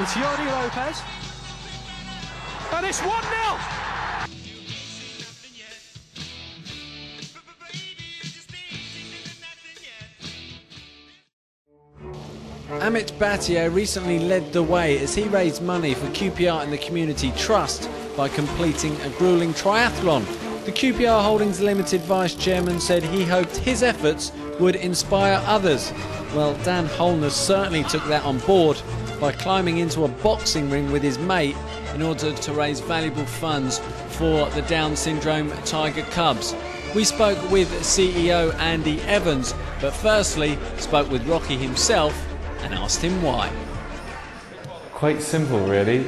It's Jordi Lopez. And it's 1-0. Amit Bhatia recently led the way as he raised money for QPR and the Community Trust by completing a gruelling triathlon. The QPR Holdings Limited Vice Chairman said he hoped his efforts would inspire others. Well, Dan Holness certainly took that on board by climbing into a boxing ring with his mate in order to raise valuable funds for the Down syndrome Tiger Cubs. We spoke with CEO Andy Evans, but firstly spoke with Rocky himself and asked him why. Quite simple, really.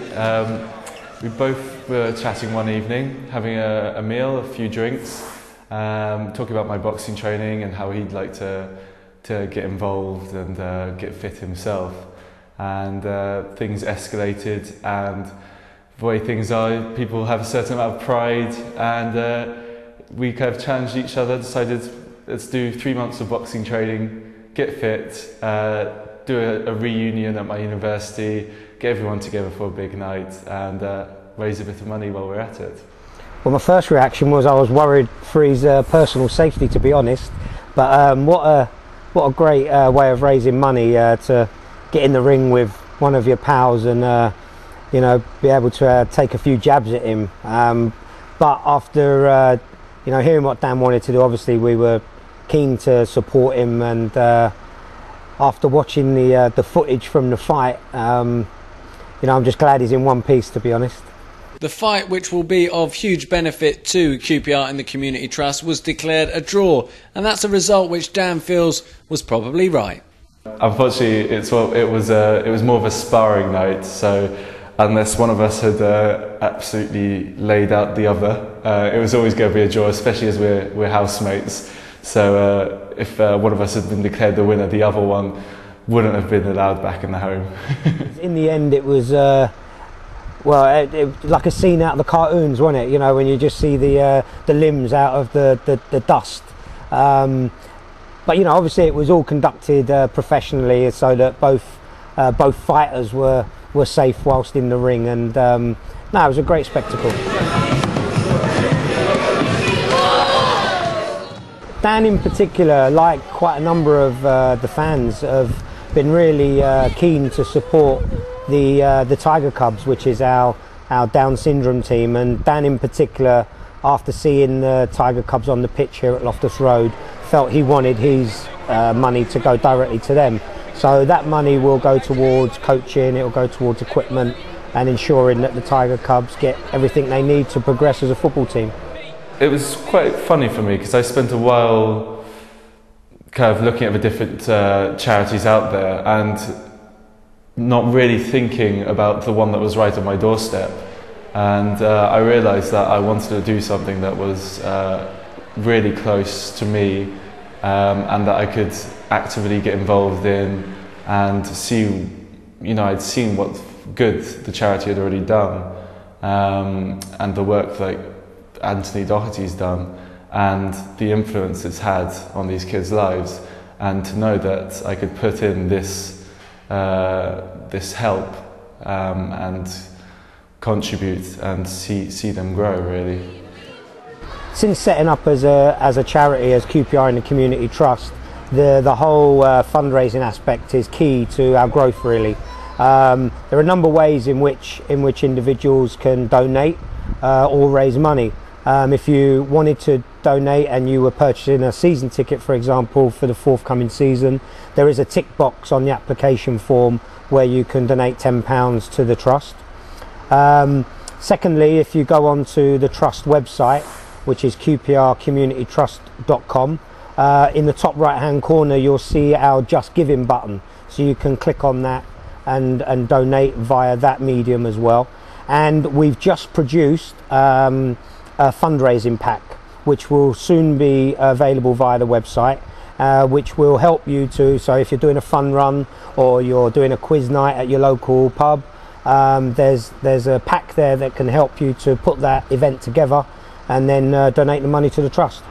We both were chatting one evening, having a meal, a few drinks, talking about my boxing training and how he'd like to get involved and get fit himself. And things escalated, and the way things are, people have a certain amount of pride, and we kind of challenged each other, decided let's do 3 months of boxing training, get fit, do a reunion at my university, get everyone together for a big night, and raise a bit of money while we're at it. Well, my first reaction was I was worried for his personal safety, to be honest. But what a great way of raising money to get in the ring with one of your pals and you know, be able to take a few jabs at him. But after you know, hearing what Dan wanted to do, obviously we were keen to support him, and after watching the footage from the fight, you know, I'm just glad he's in one piece, to be honest. The fight, which will be of huge benefit to QPR and the Community Trust, was declared a draw, and that's a result which Dan feels was probably right. Unfortunately, it was more of a sparring night, so unless one of us had absolutely laid out the other, it was always going to be a draw, especially as we're housemates. So if one of us had been declared the winner, the other one wouldn't have been allowed back in the home. In the end, it was like a scene out of the cartoons, wasn't it? You know, when you just see the limbs out of the dust. But you know, obviously it was all conducted professionally, so that both fighters were safe whilst in the ring, and no, it was a great spectacle. Dan in particular, like quite a number of the fans, have been really keen to support the Tiger Cubs, which is our Down syndrome team. And Dan in particular, after seeing the Tiger Cubs on the pitch here at Loftus Road, felt he wanted his money to go directly to them. So that money will go towards coaching, it will go towards equipment and ensuring that the Tiger Cubs get everything they need to progress as a football team. It was quite funny for me because I spent a while kind of looking at the different charities out there and not really thinking about the one that was right on my doorstep. And I realised that I wanted to do something that was really close to me, and that I could actively get involved in and see, you know, I'd seen what good the charity had already done, and the work that Anthony Doherty's done and the influence it's had on these kids' lives, and to know that I could put in this help and contribute and see them grow, really. Since setting up as a charity, as QPR and the Community Trust, the whole fundraising aspect is key to our growth, really. There are a number of ways in which individuals can donate or raise money. If you wanted to donate and you were purchasing a season ticket, for example, for the forthcoming season, there is a tick box on the application form where you can donate £10 to the Trust. Secondly, if you go onto the Trust website, which is qprcommunitytrust.com, in the top right hand corner you'll see our Just Giving button, so you can click on that and donate via that medium as well. And we've just produced a fundraising pack which will soon be available via the website, which will help you to, so if you're doing a fun run or you're doing a quiz night at your local pub, there's a pack there that can help you to put that event together and then donate the money to the Trust.